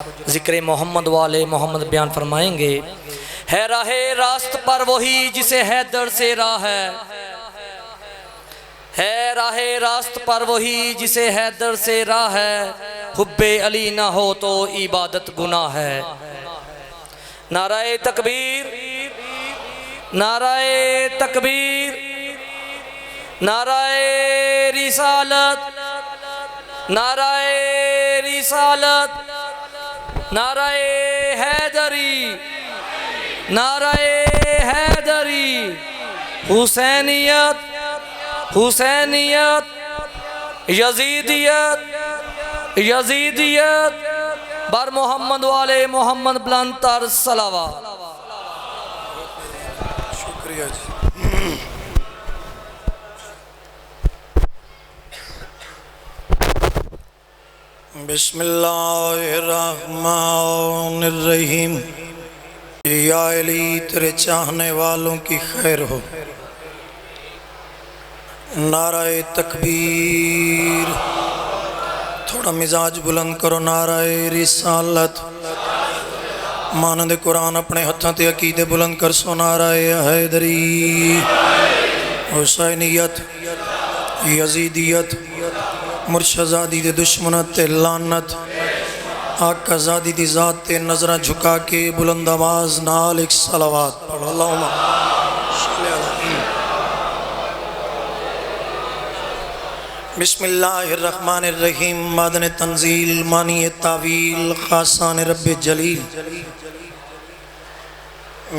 ذکر محمد والے محمد بیان فرمائیں گے۔ ہے راہ راست پر وہی جسے حیدر سے راہ ہے راہ راست پر وہی جسے حیدر سے راہ ہے، حب علی نہ ہو تو عبادت گناہ ہے۔ نعرہ تکبیر، نعرہ تکبیر، نعرہ رسالت، نعرہ رسالت، نعرہ حیدری، نعرہ حیدری، حسینیت، حسینیت، یزیدیت، یزیدیت، بر محمد والے محمد بلند تر صلوات۔ شکریہ جی۔ بسم اللہ الرحمن الرحیم۔ یا علی تیرے چاہنے والوں کی خیر ہو۔ نعرہ تکبیر، تھوڑا مزاج بلند کرو۔ نعرہ رسالت، مانند قرآن اپنے ہتھاں تے عقیدے بلند کر سو۔ نعرہ حیدری، حسینیت، یزیدیت، مرشدزادی دے دشمنت تے لعنت، آقا زادی دی ذات تے نظرہ جھکا کے بلند آواز نال ایک صلوات پڑھو۔ اللہم صلی علی۔ بسم اللہ الرحمن الرحیم۔ مادن تنزیل، معنی تعویل، خاصان رب جلیل،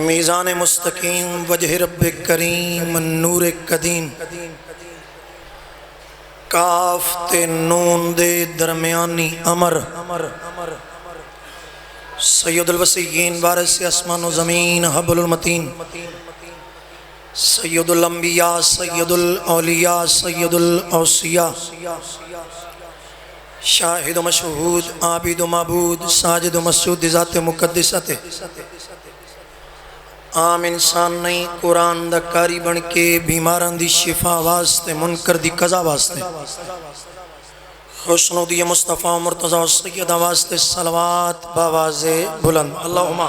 میزان مستقیم، وجہ رب کریم، نور قدیم، کاف تے نون دے درمیانی امر، سید الوسیین، وارث اسمان و زمین، حبل المتین، سید الانبیاء، سید الاولیاء، سید الاوصیاء، شاہد و مشہود، عابد و معبود، ساجد و مسجود، ذات مقدسہ، عام انسان نہیں قرآن دا کاری بن کے بیماران دی شفا واسطے، منکر دی قضا واسطے، حسن دی مصطفیٰ مرتضی سیدہ واسطے صلوات باواز بلند۔ اللہم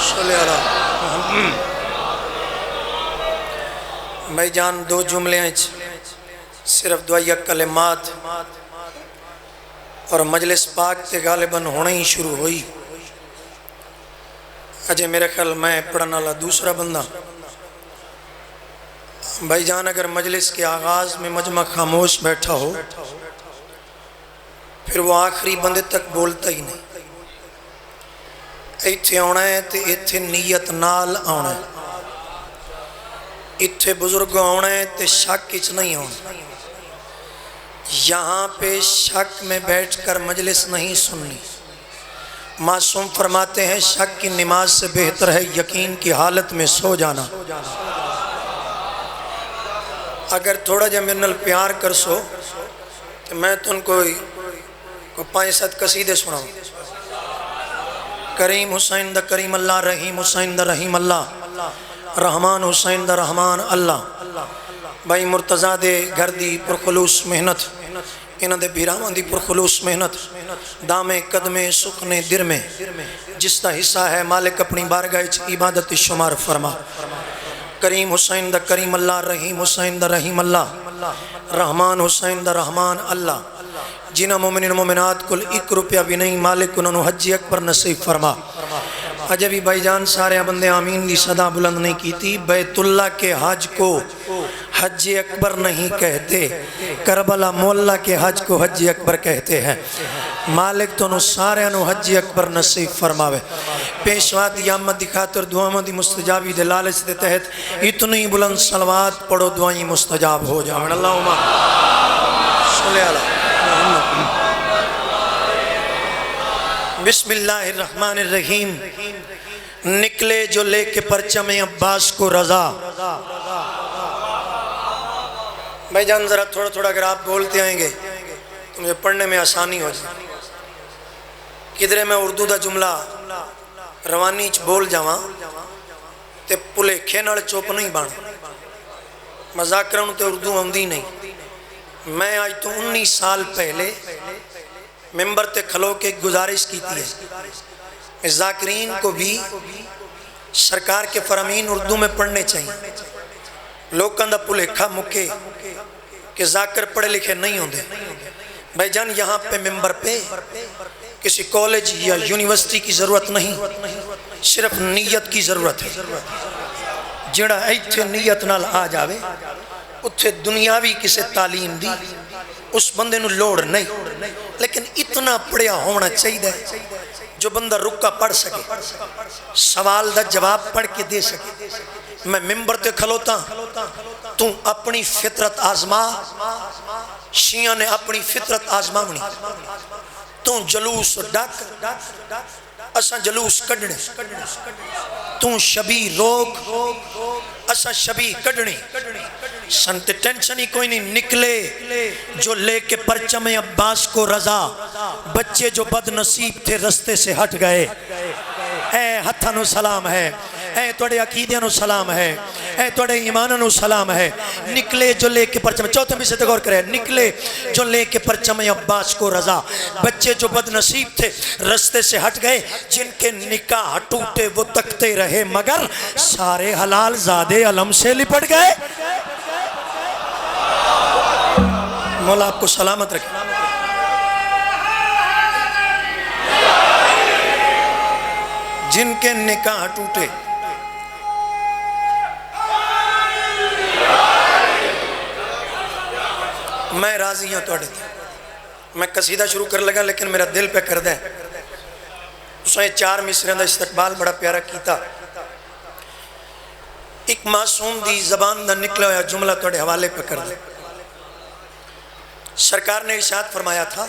صلی علی محمد۔ بھائی جان، دو جملے ہیں، صرف دعائیہ کلمات، اور مجلس پاک تے غالباً ہونا ہی شروع ہوئی۔ اجے میرے خیال میں پڑھنا والا دوسرا بندہ۔ بھائی جان، اگر مجلس کے آغاز میں مجمع خاموش بیٹھا ہو، پھر وہ آخری بندے تک بولتا ہی نہیں۔ ایتھے آنا ہے تو ایتھے نیت نال آنا ہے، ایتھے بزرگ آنا ہے تو شک کچھ نہیں آنا۔ یہاں پہ شک میں بیٹھ کر مجلس نہیں سننی۔ معصوم فرماتے ہیں شک کی نماز سے بہتر ہے یقین کی حالت میں سو جانا۔ اگر تھوڑا جا میرے نال پیار کر سو تو میں تن کو 5-7 قصیدے سناؤں۔ کریم حسین دا کریم اللہ، رحیم حسین دا رحیم اللہ، رحمان حسین دا رحمان اللہ۔ بھائی مرتضیٰ دے گھر دی پرخلوص محنت، انہاں دے بھیراواں دی پرخلوص محنت، دامے قدمے سکھنے در میں جس دا حصہ ہے مالک اپنی بارگاہ عبادت شمار فرما۔ کریم حسین دا کریم اللہ، رحیم حسین دا رحیم اللہ، رحمان حسین دا رحمان اللہ۔ جنہ مومنین مومنات کل 1 روپیہ بھی نہیں، مالک انہوں حج اکبر نصیب فرما۔ عجبی بھائی جان، سارے بندے آمین دی صدا بلند نہیں کی تھی۔ بیت اللہ کے حج کو حج اکبر نہیں کہتے، کربلا مولا کے حج کو حج اکبر کہتے ہیں۔ مالک تو انہوں سارے انہوں حج اکبر نصیب فرماوے۔ پیشوا دی آمد دی خاطر دعاوں دی مستجابی دے لالچ دے تحت اتنی بلند صلوات پڑھو دعائیں مستجاب ہو جاؤں۔ اللہم صلی علی محمد۔ بسم اللہ الرحمن الرحیم۔ نکلے جو لے کے پرچم عباس کو رضا۔ بھائی جان، ذرا تھوڑا تھوڑا اگر آپ بولتے آئیں گے تو مجھے پڑھنے میں آسانی ہو جائے۔ کدھرے میں اردو دا جملہ روانی چ بول جاواں تے پلے کھینال چوپ نہیں بان۔ مذاق کروں تے اردو آندی نہیں۔ میں آج تو 19 سال پہلے ممبر تے کھلو کے گزارش کیتی ہے ذاکرین کو بھی سرکار کے فرامین اردو میں پڑھنے چاہیے. لوگوں دا پلیکھا مکے کہ ذاکر پڑھے لکھے نہیں ہوندے. بھائی جان یہاں پہ ممبر پہ کسی کالج یا یونیورسٹی کی ضرورت نہیں, صرف نیت کی ضرورت ہے. جڑا ایتھے نیت نال آ جاوے اتھے دنیاوی کسے تعلیم دی اس بندے نو لوڑ نہیں, لیکن اتنا پڑھیا ہونا چاہیے جو بندہ رکا پڑھ سکے, سوال دا جواب پڑھ کے دے سکے. میں ممبر تے کھلوتا تو اپنی فطرت آزما, شیعہ نے اپنی فطرت آزما منی. تو جلوس ڈاک اساں جلوس کڈنے, تو شبی روک اساں شبی کڈنی. سنت ٹینشن ہی کوئی نہیں, نکلے جو لے کے پرچم عباس کو رضا, بچے جو بد نصیب تھے رستے سے ہٹ گئے. اے ہتھانو سلام ہے, اے توڑے عقیدیانو سلام ہے, اے توڑے ایمانانو سلام ہے. نکلے جو لے کے پرچم, چوتھے بھی سے غور کرے, نکلے جو لے کے پرچم عباس کو رضا, بچے جو بد نصیب تھے رستے سے ہٹ گئے. جن کے نکاح ٹوٹے وہ تکتے رہے مگر سارے حلال زادے علم سے لپٹ گئے. مولا آپ کو سلامت رکھے. جن کے نکاح ٹوٹے میں راضی ہوں توڑے تھے. میں قصیدہ شروع کر لگا لیکن میرا دل پہ کر دیں. اس نے 4 مصریوں دا استقبال بڑا پیارا کیتا. ایک معصوم دی زبان دا نکلا ہوا جملہ توڑے حوالے پہ کر دیں. سرکار نے ارشاد فرمایا تھا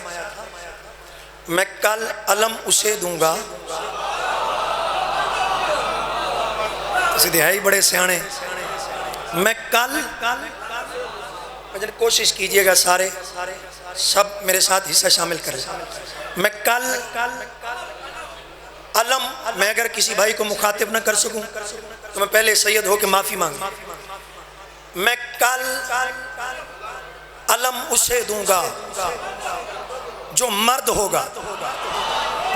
میں کل علم اسے دوں گا. سیدھے بڑے سیانے, میں کل کوشش کیجئے گا سارے سب میرے ساتھ حصہ شامل کریں. میں کل علم, میں اگر کسی بھائی کو مخاطب نہ کر سکوں تو میں پہلے سید ہو کے معافی مانگوں. میں کل علم اسے دوں گا جو مرد ہوگا.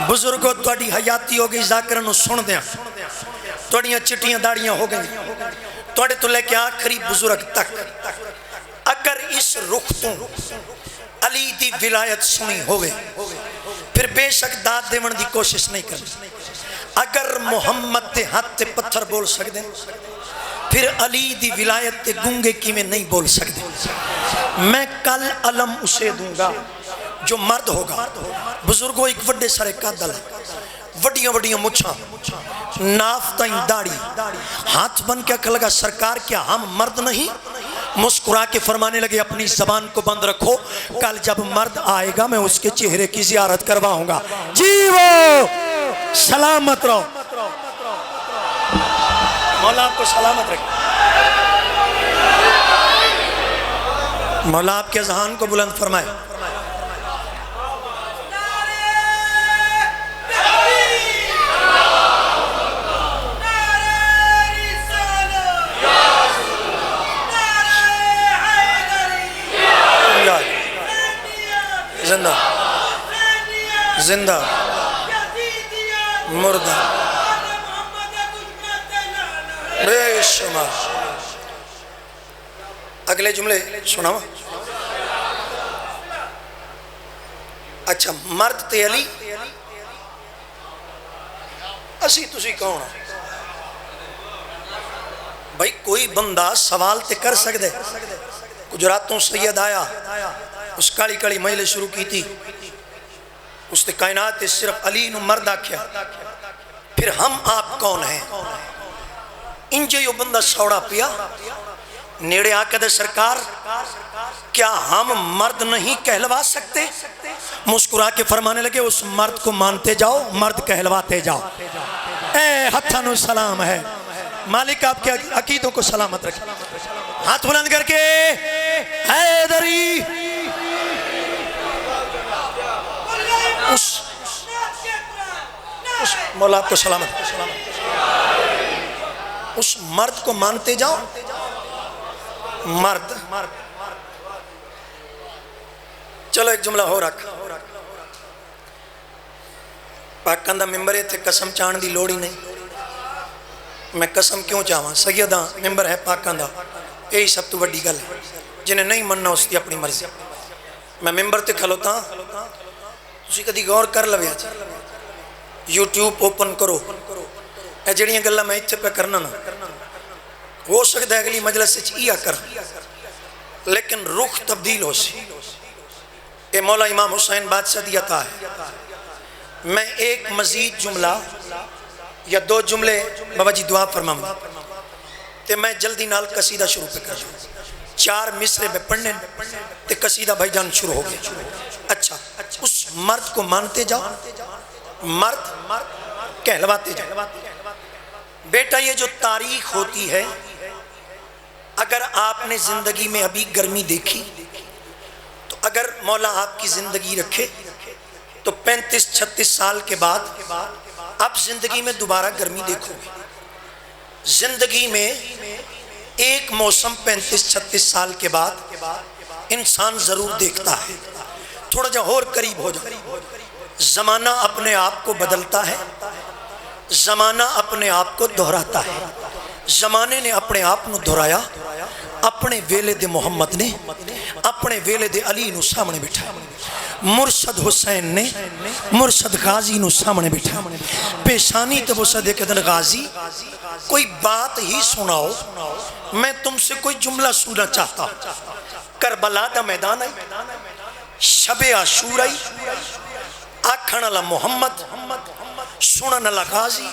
بزرگوں توڑی حیاتی ہو گئی, ذاکرانو سن دیں, توڑیاں چٹیاں داڑیاں ہو گئی, توڑے تو لے کے آخری بزرگ تک. اگر اس رخ تو علی دی ولایت سنی ہوئے پھر بے شک داد دیون دی کوشش نہیں کرنی. اگر محمد تے ہاتھ تے پتھر بول سکتے پھر علی دی ولایت تے گنگے کی میں نہیں بول سکتے. میں کل علم اسے دوں گا جو مرد ہوگا. بزرگوں ایک وڈے سارے قدل, وڈیاں وڈیاں مچھاں, نافتائیں داڑی, ہاتھ بن کے کہا لگا سرکار کیا ہم مرد نہیں؟ مسکرا کے فرمانے لگے اپنی زبان کو بند رکھو, کل جب مرد آئے گا میں اس کے چہرے کی زیارت کرواؤں گا. جیو سلامت رہو. مولا آپ کو سلامت رکھے. مولا آپ کے اذہان کو بلند فرمائے. زندہ زندہ مردہ بے شمار. اگلے جملے سناوا. اچھا مرد تے علی اسی تسی کون بھائی؟ کوئی بندہ سوال تے کر سکتے. گجراتوں سید آیا, اس کالی کالی مہلے شروع کی تھی, اس نے کائنات صرف علی نو مرد آکھیا. پھر ہم آپ کون ہیں؟ انجے یو بندہ سوڑا پیا نیڑے آکے دے سرکار کیا ہم مرد نہیں کہلوا سکتے؟ مسکرا کے فرمانے لگے اس مرد کو مانتے جاؤ, مرد کہلواتے جاؤ. اے ہتھانو سلام ہے, مالک آپ کے عقیدوں کو سلامت رکھے. ہاتھ بلند کر کے حیدری. اس مولا آپ کو سلامت. اس مرد کو مانتے جاؤ. مرد. چلو ایک جملہ ہو رکھ. پاکاں دا ممبر ہے تے قسم چاہن دی لوڑ ہی نہیں. میں قسم کیوں چاہواں؟ سیداں ممبر ہے پاکاں دا، یہی سب تو بڑی گل ہے. جنہیں نہیں مننا اس کی اپنی مرضی. میں ممبر تے کھلوتا تسی کدی غور کر لویا جی، یوٹیوب اوپن کرو، اے جڑیاں گلاں میں اتنے پہ کرنا نا ہو سکتا ہے اگلی مجلس سے یہ کر، لیکن رخ تبدیل ہو سی. اے مولا امام حسین بادشاہ دی عطا ہے. میں ایک مزید جملہ یا دو جملے بابا جی دعا فرماؤں تے میں جلدی نال قصیدہ شروع پہ کر دوں. 4 مصرے میں پڑھنے تے قصیدہ بھائی جان شروع ہو گیا. اچھا اس مرد کو مانتے جاؤ، مرد کہلواتے جاؤ. بیٹا یہ جو تاریخ ہوتی ہے، اگر آپ نے زندگی میں ابھی گرمی دیکھی تو اگر مولا آپ کی زندگی رکھے تو 35-36 سال کے بعد آپ زندگی میں دوبارہ گرمی دیکھو گے. زندگی میں ایک موسم 35-36 سال کے بعد انسان ضرور دیکھتا ہے. تھوڑا جا اور قریب ہو جاؤ. زمانہ اپنے آپ کو بدلتا ہے، زمانہ اپنے آپ کو دہراتا ہے. زمانے نے اپنے آپ نو دہرایا، اپنے ویلے دے محمد نے اپنے ویلے دے علی نو سامنے بٹھایا. مرشد حسین نے مرشد غازی نو سامنے بٹھایا. پیشانی تے وسعت دے کدن غازی کوئی بات ہی سناؤ، میں تم سے کوئی جملہ سننا چاہتا ہوں. کربلا دا میدان آئی، شب عاشور آئی، آکھن والا محمد، سنن والا غازی.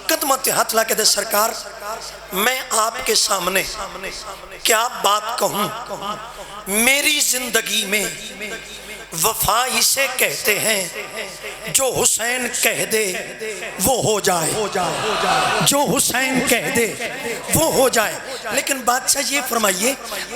قدموں تے ہاتھ لا کے دے سرکار میں آپ کے سامنے کیا بات کہوں. میری زندگی میں وفا اسے کہتے ہیں جو حسین کہہ دے وہ ہو جائے، جو حسین کہہ دے وہ ہو جائے. لیکن بادشاہ یہ فرمائیے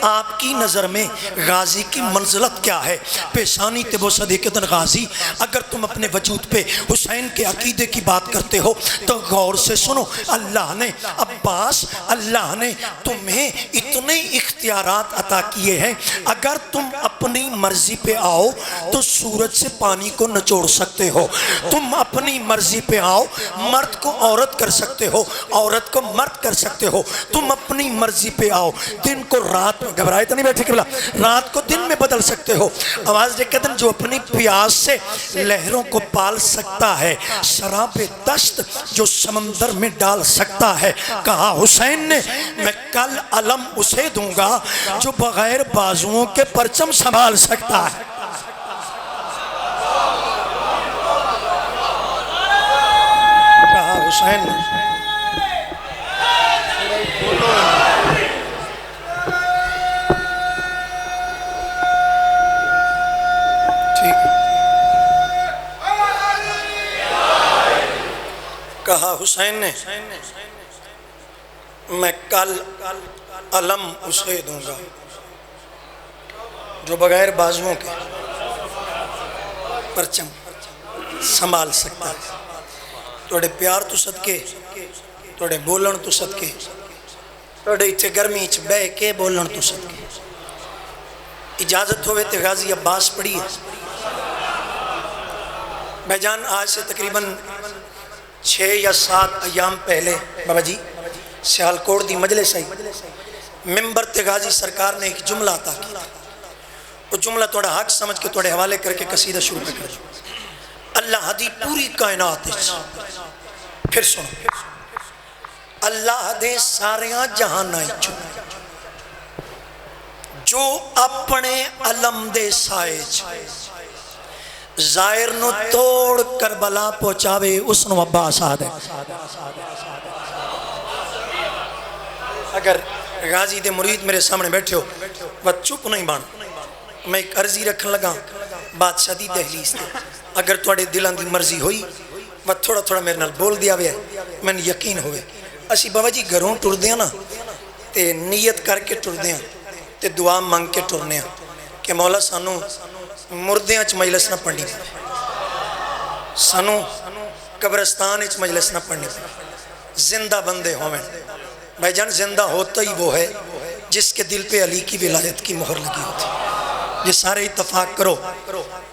آپ کی نظر میں غازی کی منزلت کیا ہے؟ پیشانی تے وہ صدیقتن غازی، اگر تم اپنے وجود پہ حسین کے عقیدے کی بات کرتے ہو تو غور سے سنو. اللہ نے عباس، اللہ نے تمہیں اتنے اختیارات عطا کیے ہیں. اگر تم اپنی مرضی پہ آؤ تو سورج سے پانی کو نچوڑ سکتے ہو. تم اپنی مرضی پہ آؤ، مرد کو عورت کر سکتے ہو، عورت کو مرد کر سکتے ہو. تم اپنی مرضی پہ آؤ، دن کو رات میں، گھبرائے تو نہیں بیٹھے کہ رات کو دن میں بدل سکتے ہو. آواز دے قدم جو اپنی پیاس سے لہروں کو پال سکتا ہے، شراب دشت جو سمندر میں ڈال سکتا ہے. کہا حسین نے میں کل علم اسے دوں گا جو بغیر بازوؤں کے پرچم سنبھال سکتا ہے. کہا حسین نے کہا حسین نے میں کل علم اسے دوں گا جو بغیر بازوؤں کے پرچم سنبھال سکتا ہے. توڑے پیار تو صدقے، توڑے بولن تو صدقے، توڑے اچھے گرمی اچھے بے کے بولن تو صدقے. اجازت ہوئے تے غازی عباس پڑھی ہے. بھائی جان آج سے تقریباً 6 یا 7 ایام پہلے بابا جی سیالکوٹ دی مجلس آئی، ممبر تے غازی سرکار نے ایک جملہ عطا کیا. وہ جملہ توڑا حق سمجھ کے توڑے حوالے کر کے قصیدہ شروع کر دو. اللہ دی پوری کائنات پھر سنو. اللہ دے ساریاں جہان آئی جو اپنے علم دے سائج ظاہر نو توڑ کربلا پہنچاوے اس نو عباس آدھے. اگر غازی دے مرید میرے سامنے بیٹھے ہو وہ چپ نہیں بان. میں ایک عرضی رکھن لگا بادشاہ دی دہلیز تے، اگر توڑے دلان دی مرضی ہوئی وہ تھوڑا تھوڑا میرے نال بول دیا ہوئے میں نے یقین ہوئے. اسی بابا جی گھروں ٹر دیا نا تے نیت کر کے ٹر دیا تے دعا مانگ کے ٹرنے کہ مولا سانو مردیاں چ مجلس نہ پڑھنی پڑے، سانو قبرستان چ مجلس نہ پڑھنی پڑے، زندہ بندے ہوئے. بھائی جان زندہ ہوتا ہی وہ ہے جس کے دل پہ علی کی ولایت کی مہر لگی ہوتی. یہ سارے اتفاق کرو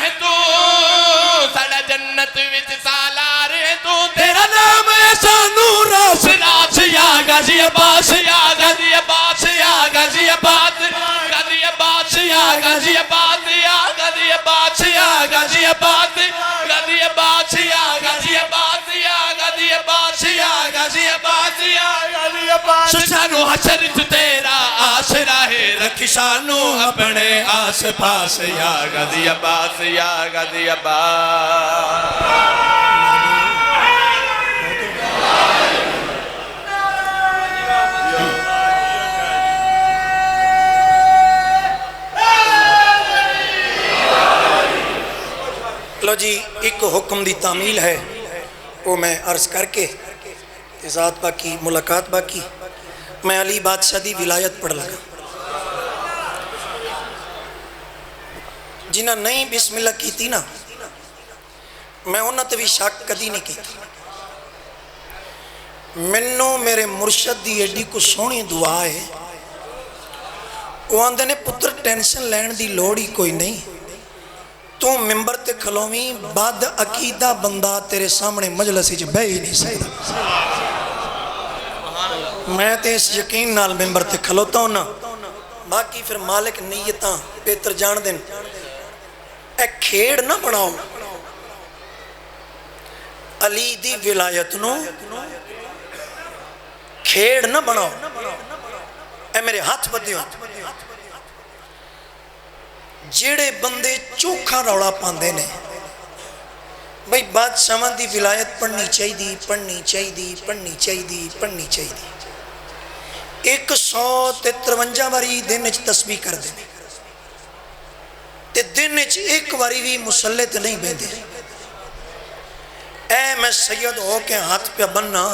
ہے تو ساڑا جنت وچ سالار ہے تو تیرا نام ایسا نور راس راس یا غازی عباس یا غازی عباس یا غازی عباس غازی عباس یا غازی عباس یا غازی عباس یا غازی عباس غازی عباس یا غازی عباس یا غازی عباس یا غازی عباس یا غازی عباس سانو حشر چ تیرا آسرا ہے رکھ سانو اپنے آس پاس یا غازی عباس یا غازی عباس لو جی ایک حکم دی تعمیل ہے وہ میں عرض کر کے ذات باقی ملاقات باقی میں علی بادشاہ دی ولایت پڑھ لگا جنہاں نہیں بسم اللہ کی تھی نا میں انہاں تے بھی شک کدی نہیں کی تھی منوں میرے مرشد دی ایڈی کو سونی دعا ہے وہ آندے نے پتر ٹینشن لین دی لوڑی کوئی نہیں تو ممبر تے کھلویں بعد عقیدہ بندہ تیرے سامنے مجلسی جو بے ہی نہیں سکتا میں تے اس یقین نال ممبر تے کھلوتا ہوں نا باقی پھر مالک نیتاں بہتر جان دیں اے کھیڑ نہ بناؤ علی دی ولایت نو کھیڑ نہ بناؤ اے میرے ہاتھ بدیو جیڑے بندے چوکھا روڑا پاندے نے بھئی بادشاہ دی ولایت پڑھنی چاہی دی پڑھنی چاہی دی پڑھنی چاہی دی پڑھنی چاہی دی 153 باری دن اچھ تسبیح کر دیں تے دن اچھ ایک باری بھی مسلط نہیں بیندے اے میں سید ہو کے ہاتھ پہ بننا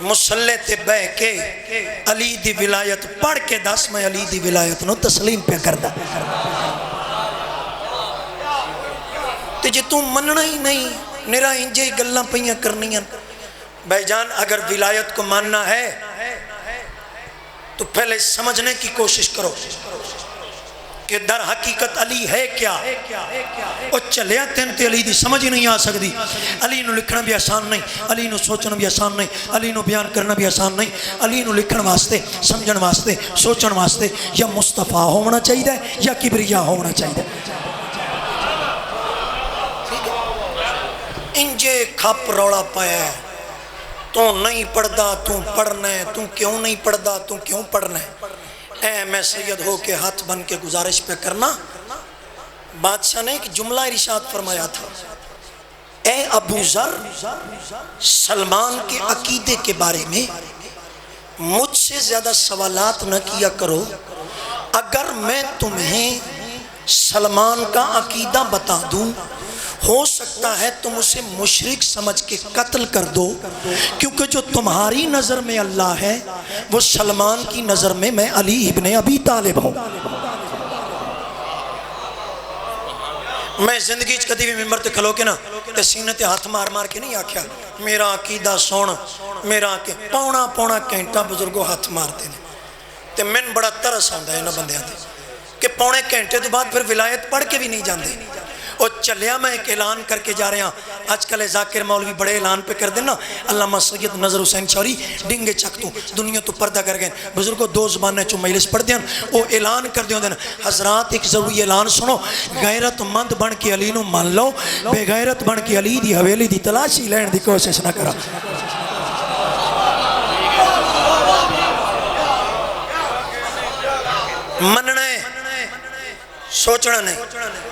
مسلط بے کے علی دی ولایت پڑھ کے دس میں علی دی ولایت نو تسلیم پہ کردہ تے جے تو مننا ہی نہیں نرا انجے ہی گلہ پہیاں کرنیاں بھائی جان اگر ولایت کو ماننا ہے تو پہلے سمجھنے کی کوشش کرو کہ در حقیقت علی ہے کیا اور چلیا تین تے علی دی سمجھ ہی نہیں آ سکتی علی نو لکھنا بھی آسان نہیں علی نو سوچنا بھی آسان نہیں علی نو بیان کرنا بھی آسان نہیں علی نو لکھن واسطے سمجھن واسطے سوچن واسطے یا مصطفیٰ ہونا چاہیے یا کبریا ہونا چاہیے انجے کھپ روڑا پایا ہے تو نہیں پڑھدا تو پڑھنا ہے تو کیوں نہیں پڑھدا تو کیوں پڑھنا ہے اے میں سید ہو کے ہاتھ بن کے گزارش پہ کرنا بادشاہ نے ایک جملہ ارشاد فرمایا تھا اے ابو ذر سلمان کے عقیدے کے بارے میں مجھ سے زیادہ سوالات نہ کیا کرو اگر میں تمہیں سلمان کا عقیدہ بتا دوں ہو سکتا ہے تم اسے مشرک سمجھ کے قتل کر دو کیونکہ جو تمہاری نظر میں اللہ ہے وہ سلمان کی نظر میں علی ابن ابی طالب ہوں میں زندگی کدی بھی ممبر تے کھلو کے نا تے سینے تے ہاتھ مار مار کے نہیں آکھیا میرا عقیدہ سون میرا پونا گھنٹہ بزرگوں ہاتھ مارتے ہیں تے من بڑا ترس آندا ہے نا بندیاں تے کہ پونے گھنٹے تو بعد پھر ولایت پڑھ کے بھی نہیں جاندے اور چلیا میں ایک اعلان کر کے جا رہے ہیں آج کل ذاکر مولوی بڑے اعلان پہ کر دینا علامہ سید نظر حسین چوری ڈنگے چک تو دنیا تو پردہ کر گئے بزرگوں 2 زبانیں چو مجلس پڑھ دیں وہ اعلان کر دیں حضرات ایک ضروری اعلان سنو غیرت مند بن کے علی نو مان لو بے غیرت بن کے علی دی حویلی دی تلاشی لین دی کوشش نہ کرا مننا ہے سوچنا نہیں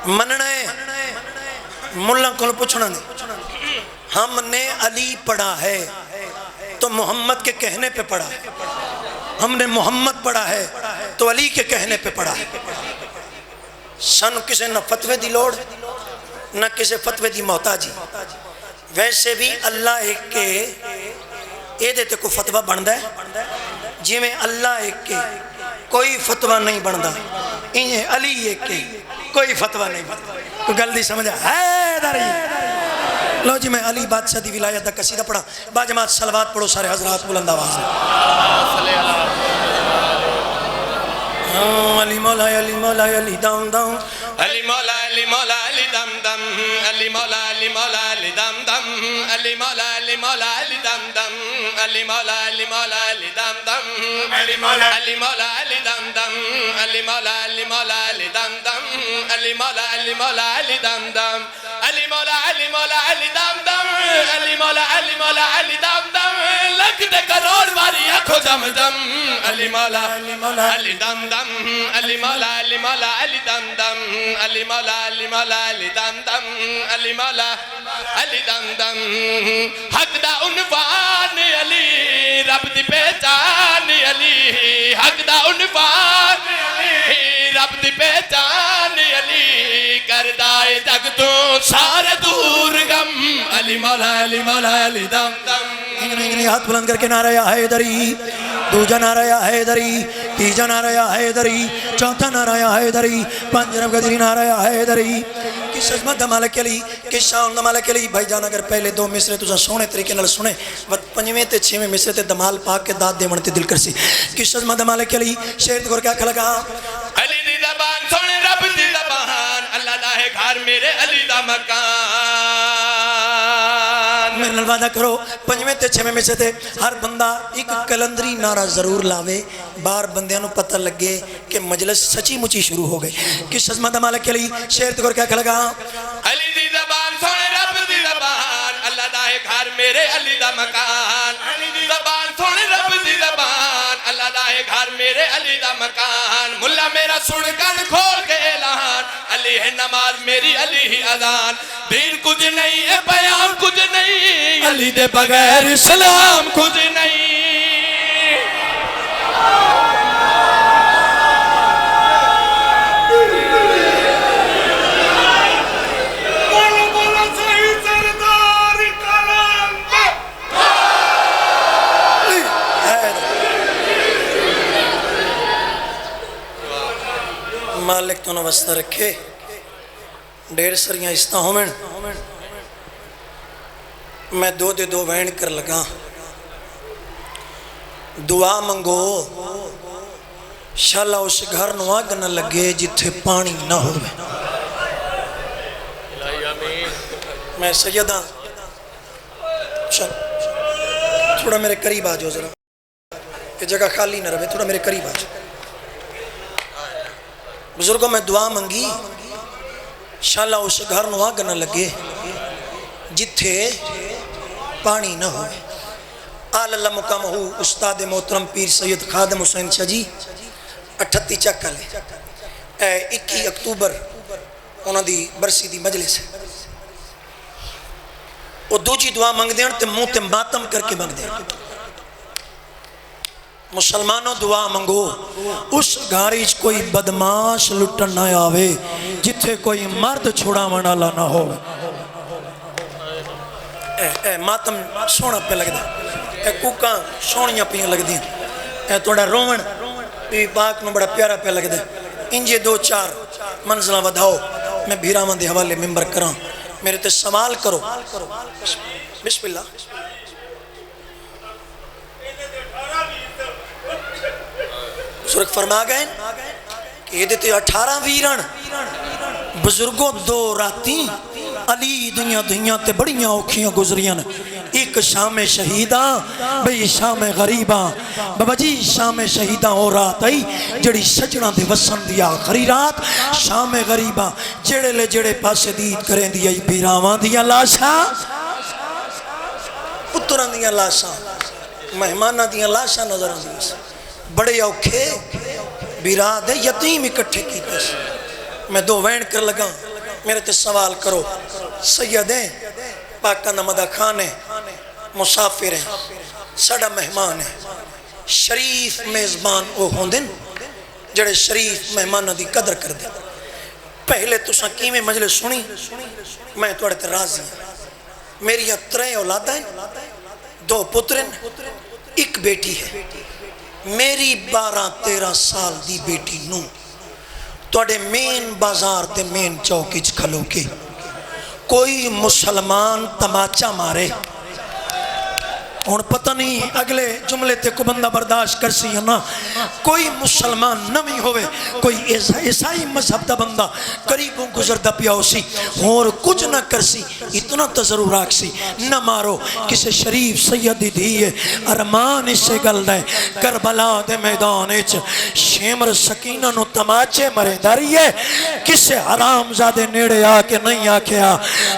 مننا ہے ملہ کو پوچھنا نہیں ہم نے علی پڑھا ہے تو محمد کے کہنے پہ پڑھا ہے ہم نے محمد پڑھا ہے تو علی کے کہنے پہ پڑھا ہے سن کسے نہ فتوے دی لوڑ نہ کسے فتوے دی محتاجی ویسے بھی اللہ ایک کے یہ دیتے کو فتوہ بندہ ہے جی میں اللہ ایک کے کوئی فتوہ نہیں بندہ انہیں علی ایک کے کوئی فتوہ نہیں بندہ کوئی گل دی سمجھا ہے داری لو جی میں علی بادشاہ دی ولایت دا قصیدہ پڑھا با جماعت صلوات پڑھو سارے حضرات بلند آواز علی مولا علی مولا علی داؤں داؤں علی مولا علی مولا مولا علی مولا علی دم دم علی مولا علی مولا علی دم دم علی مولا علی مولا علی دم دم علی مولا علی مولا علی دم دم علی مولا علی مولا علی دم دم علی مولا علی مولا علی دم دم علی مولا علی مولا علی دم دم لکھ دے کروڑ واری آنکھو دم دم علی مولا علی مولا علی دم دم علی مولا علی مولا علی دم دم علی مولا علی مولا علی دم دم علی مولا علی دم دم حق دا عنوان علی رب دی پہچان علی حق دا عنوان علی رب دی پہچان علی کردائے جگ تو سارے دور غم علی مولا علی مولا علی دم دم ہاتھ بلند کر کے نعرہ یا حیدری دوجا نعرہ یا حیدری تیجا نعرہ یا حیدری چوتھا نعرہ یا حیدری پنجرم قدری نعرہ یا حیدری کس عظمت دا مالک علی کس شان دا مالک علی بھائی جان اگر پہلے دو مصرے تُسا سونے طریقے نال سنے پنجویں تے چھویں مصرے تے دمال پاک کے داد دے منتے دل کرسی کس عظمت دا مالک علی شیر دور کیا کھلگا علی دی زبان سونے رب دی زبان اللہ دا ہے گھر میرے علی دا مکان میرے نال وعدہ کرو پنجویں تے چھویں مصرے تے ہر بندہ ایک کلندری نعرہ ضرور لاوے بار بندیاں نو پتہ لگے کہ مجلس سچی مچی شروع ہو گئی کس عظمت مالک علی شیر تو کیا کھلگا علی دی زبان سونے رب دی زبان اللہ دا ہے گھر میرے علی دا مکان علی دی زبان سونے رب دی زبان اللہ دا ہے گھر میرے علی دا مکان ملا میرا سن کر کھول کے اعلان علی ہے نماز میری علی ہی اذان دین کچھ نہیں ہے بیان کچھ نہیں علی دے بغیر اسلام کچھ نہیں مالک تو نوستہ رکھے ڈیر سریاں استا ہومن میں دو دے دو وین کر لگا دعا منگو شالا اس گھر نو آگ نہ لگے جتھے پانی نہ ہوئے میں سیدہ تھوڑا میرے قریب آجو ذرا یہ جگہ خالی نہ رہے تھوڑا میرے قریب آجو بزرگوں میں دعا منگی شالا اس گھر نو آگ نہ لگے جتھے پانی نہ ہوئے آل اللہ مقام ہو استاد محترم پیر سید خادم حسین شاہ جی 38 چکا لے 21 اکتوبر انہوں دی برسی دی مجلس ہے وہ دو جی دعا منگ دیں تے منہ تے ماتم کر کے منگ دیں مسلمانوں دعا منگو اس گھاریچ کوئی بدماش لٹن نہ آوے جتھے کوئی مرد چھوڑا منالا نہ ہو اے ماتم سونا پہ لگ دیں اے کوکاں سونیاں پیاں لگ دیں اے توڑا رومن پی پاک نو بڑا پیارا پہ لگ دیں انجے دو چار منزلہ ودھاؤ میں بھیرامن دے حوالے ممبر کران میرے تے سوال کرو بسم اللہ بزرگ فرما گئے کہ یہ دیتے 18 ویرن بزرگوں دو راتی علی دنیا تے بڑیاں اوکھیاں گزریاں ایک شام شہیداں بھئی شام غریباں بابا جی شام شہیداں ہو رات آئی جڑی سجنہ دے وسن دیا آخری رات شام غریباں جڑے لے جڑے پاسے دید کریں دیا بیراوان دیا لاشا پتران دیا لاشا مہمانہ دیا لاشا نظر آدھیا بڑے اوکھے بیراد یتیم اکٹھے کی تیس میں دو وین کر لگا میرے تے سوال کرو سیدیں پاکہ نمدہ کھانے مسافر ہیں سڑا مہمان ہیں شریف میزبان او ہوندن جڑے شریف مہمان دی قدر کر دیں پہلے تو ساکی میں مجلس سنی میں توڑے تے راضی ہیں میری یہاں 3 اولادہ ہیں 2 پترن ایک بیٹی ہے میری 12-13 سال دی بیٹی نو توڑے مین بازار تے مین چوکیچ کھلو کے کوئی مسلمان تماچا مارے ہن پتہ نہیں اگلے جملے تے کو بندہ برداشت کر سی ہے نا کوئی مسلمان نمی ہوئے کوئی عیسائی مذہب دا بندہ قریبوں گزردہ پیا ہو سی اور کچھ نہ کر سی اتنا تو ضرور آگ سی نہ مارو کسے شریف سیدی دیئے ارمان اسے گل دے کربلا دے میدان اچ شیمر سکینہ نو تماچے مرے داریے کسے حرام زادے نیڑے آکے نہیں آکیا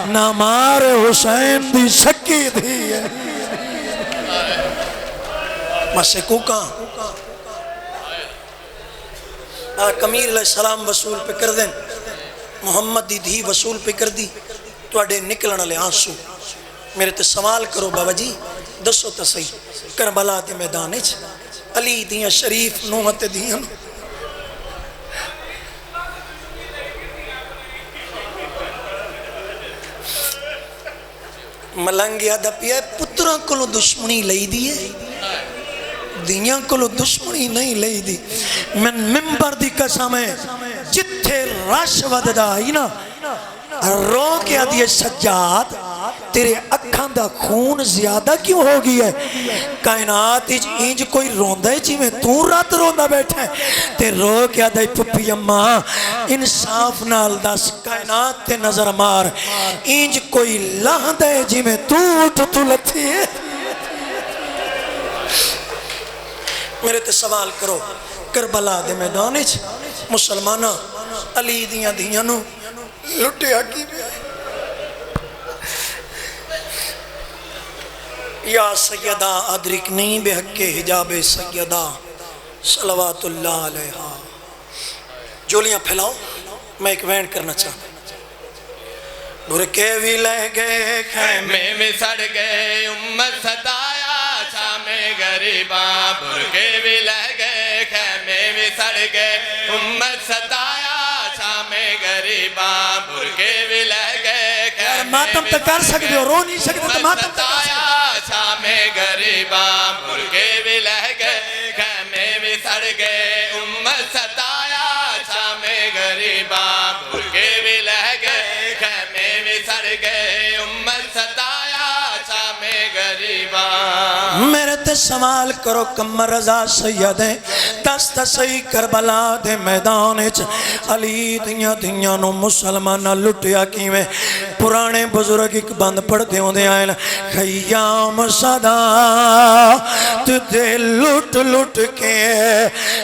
نہ مار حسین دی سکی دیئے مسیکو کہاں کمیر علیہ السلام وصول پہ کر دیں محمد دی دھی وصول پہ کر دی تو اڈے نکلن لے آنسو میرے تے سوال کرو بابا جی دسو تا صحیح کربلا دے میدان اچ علی دیاں شریف نوحت دیاں ملنگیا دا پیا پتران کلو دشمنی لئی دیئے دیاں کلو دشمنی نہیں لئی دی من ممبر دی قسم ہے جتھے رش وددا ہی نا رو کیا دیئے سجاد تیرے اکھاں دا خون زیادہ کیوں ہو گئی ہے کائنات انج کوئی روندہ ہے جی میں تو رات روندہ بیٹھا ہے تے رو کیا دائی پپی اماں انصاف نال دس کائنات تے نظر مار انج کوئی لہندہ ہے جی میں تو اٹھ تو لتی ہے میرے تے سوال کرو کربلا دے میدان وچ مسلمانہ علی دیاں دیاں نو لٹیا کی بھی یا سیدہ ادرکنی بحق حجاب سیدہ صلوات اللہ علیہ جولیاں پھیلاؤ میں ایک وین کرنا چاہتا بھرکے بھی لے گئے خیمے میں سڑ گئے امت ستایا شام غریباں بھرکے بھی لے گئے خیمے میں سڑ گئے امت ستایا شام غریباں بھرکے بھی لے گئے ماتم تک کر سکتے ہو رو نہیں سکتے تو ماتم تک کر سکتے شام غریباں بھرکے بھی لے گئے خیمے میں سڑ گئے امت ستایا شام غریباں بھرکے بھی لے گئے خیمے میں سڑ گئے امت ستایا شام غریباں میرے تے سوال کرو کمر رضا سیدیں دست سی کربلا دے میدان اچ علی دیاں دیاں نو مسلمانہ لٹیا کیویں پرانے بزرگ ایک بند پڑھ دے ہوندے آئیں خیام صدا تدے لٹ لٹ کے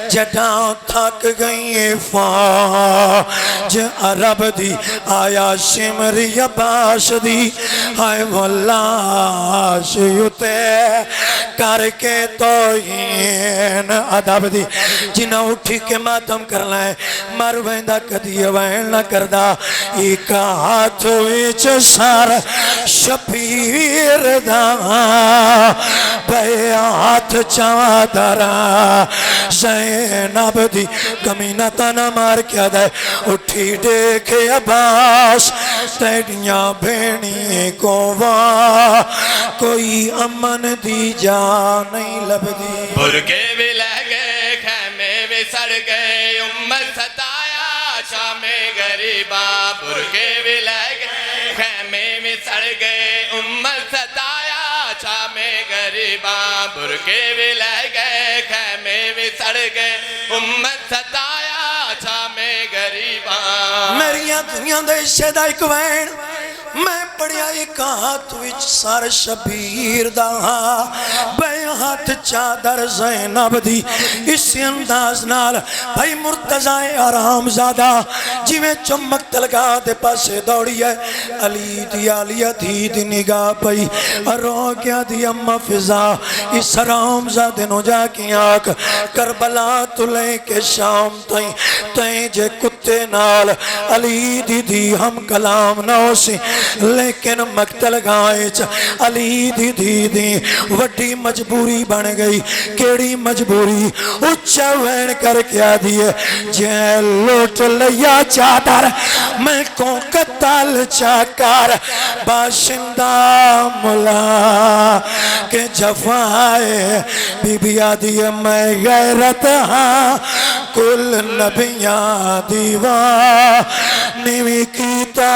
جڑاں تھک گئی فاج عرب دی آیا شمری عباس دی ہائے واللہ شیوتے کر کے توہین عدب دی جنہ اٹھی کے ماتم کرنا ہے مر ویندہ کدی وین نہ کردہ ایک ہاتھ ویچ سار شبیر دا بے ہاتھ چادر زینب دی کمینہ تانا مار کیا دے اٹھی دیکھے عباس تیڑیاں بینی کو کوئی امن دی جا نہیں لب دی بھرکے بھی لے گئے خیمے بھی سڑ گئے امت ستایا شام غریباں بھرکے بھی لے گئے خیمے بھی سڑ گئے امت ستایا شام غریباں بھرکے بھی لے گئے خیمے بھی سڑ گئے امت ستایا شام غریباں میریاں دنیا دے سے دا ایک وین میں پڑھیا ایک ہاتھ وچ سار شبیر دا بے ہاتھ چادر زینب دی اس انداز نال بھائی مرتضی آرام زادہ جویں چمک تلگا دے پاسے دوڑی ہے علی دی آلیہ دی دی نگاہ پئی رو گیا دی اممہ فضا اس آرام زادے نو جا کی آنکھ کربلا تلے کے شام تائیں جے کتے نال علی دی دی ہم کلام نہ ہو سی لیکن مقتل گائچ علی دی دی دی وڈی مجبوری بن گئی کیڑی مجبوری اچھا وین کر کیا دیئے جے لوٹ لیا چادر میں کو قتل چاکر باشندہ ملا کہ جفائے بی بی آدیے میں غیرت ہاں کل نبیاں دیوان نیوی کیتا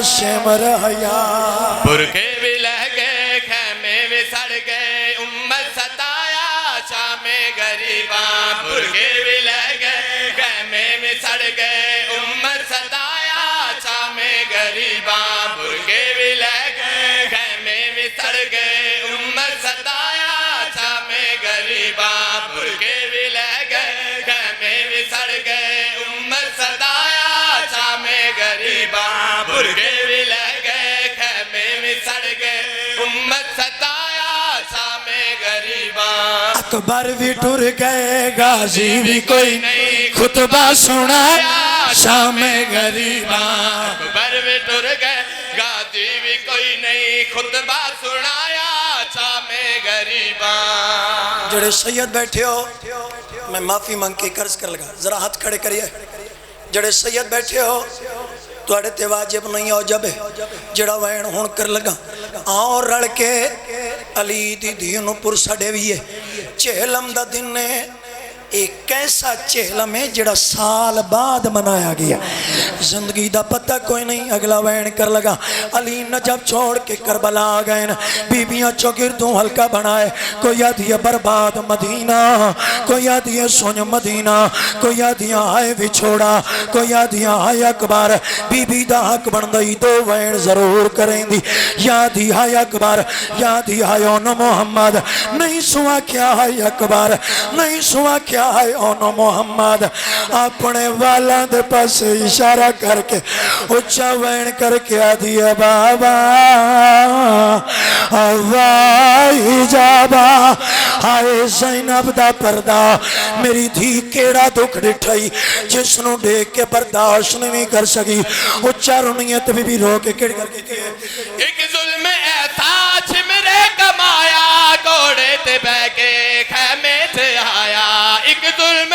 شمر حیاء بھرکے بھی لہ گئے خیمے بھی سڑ گئے گریباں برگے بھی لے گئے خیمے میں سڑ گئے امت ستایا شام گریباں برگے بھی لے گئے خیمے میں سڑ گئے امت ستایا شام گریباں برگے بھی لے گئے خیمے میں سڑ گئے امت ستایا شام گریباں برگے بھی لے گئے خیمے میں سڑ گئے امت ستایا شام گریباں اکبر بھی ٹر گئے غازی بھی کوئی نہیں خطبہ سنایا شام غریباں اکبر بھی ٹر گئے غازی بھی کوئی نہیں خطبہ سنایا شام غریباں جڑے سید بیٹھے ہو میں معافی مانگ کے قرض کر لگا ذرا ہاتھ کھڑے کریے جڑے سید بیٹھے ہو توڑے تے واجب نہیں ہو جب جڑا وین ہون کر لگا آؤ رڑ کے علی دی دینوں پر سڑے ہوئے چہلم دا دن نے ایک ایسا چہلم ہے جڑا سال بعد منایا گیا زندگی دا پتہ کوئی نہیں اگلا وین کر لگا علی نجب چھوڑ کے کربلا آگئے بی بیاں چوگردوں ہلکا بنائے کوئی آدھی برباد مدینہ کوئی آدھی سن مدینہ کوئی آدھی آئے بھی چھوڑا کوئی آدھی آئے اکبر بی بی دا حق بندائی دو وین ضرور کریں دی یادی آئے اکبر یادی آئے اونو محمد نہیں سوا کیا آئے اکبر نہیں سوا کیا ہے اونو محمد اپنے والد پاس اشارہ کر کے اچھا وین کر کے آدھیا بابا آوائی جابا آئے زینب دا پردہ میری دھی کیڑا دکھ ڈٹھائی جس نو دیکھ کے برداشت نہیں کر سکی اچھا رنیت بھی رو کے کڑ کر کے ایک ظلم ایسا چھمرے کمایا گوڑے تے بے کے خیمے تے آیا ایک ظلم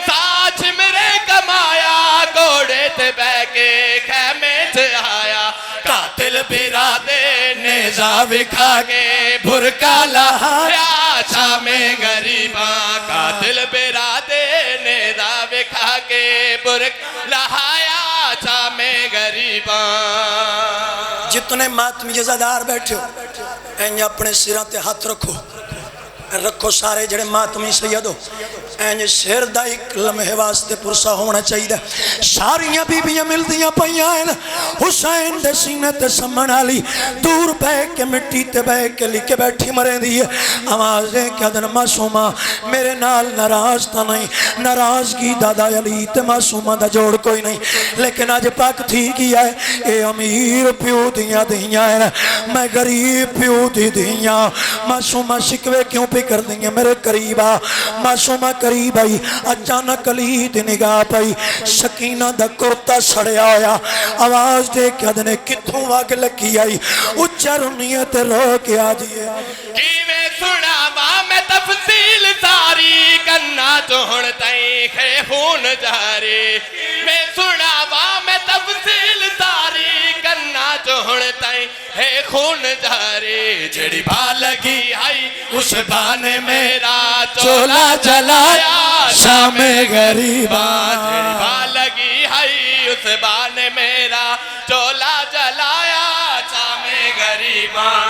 ساچ میرے کمایا گوڑے تے بے کے خیمے تے آیا قاتل برادے نیزہ بکھا کے بھرکا لہایا شام غریباں قاتل برادے نیزہ بکھا کے بھرکا لہایا شام غریباں جتنے ماتم جزادار بیٹھے ہو اینج اپنے سران تے ہاتھ رکھو رکھو سارے جڑے ماتمی سید ہو اینج سر دا ایک لمحے واسطے پرسا ہونا چاہیے ساریاں بی بیاں مل دیاں پہیاں حسین دے سینے تے سمن آلی دور بے کے مٹی تے بے کے لکھے بیٹھی مرے دیئے آوازیں کیا دن معصومہ میرے نال ناراض تا نہیں ناراض کی دادا علی تے معصومہ دا جوڑ کوئی نہیں لیکن آج پاک تھی کیا ہے اے امیر پیو دیاں دیاں میں غریب پیو دی دیاں معصومہ شکوے کیوں پہ کر دیں میرے قریبا معصومہ قریب آئی اچانک علی دی نگاہ پائی سکینہ دا کرتا سڑیا آیا آواز دے کیا دنے کتھوں واگ لکی آئی اچھا رنیت رو کے آجیے کی میں سنا ماں میں تفصیل ساری کرنا چوڑ تائیں خے خون جاری میں سنا ماں میں تفصیل ساری کرنا چوڑ تائیں ہے خون جاری جڑی بھا لگی آئی اس بانے میرا چولا جلایا شام غریباں جڑی بھا لگی آئی اس بانے میرا چولا جلایا شام غریباں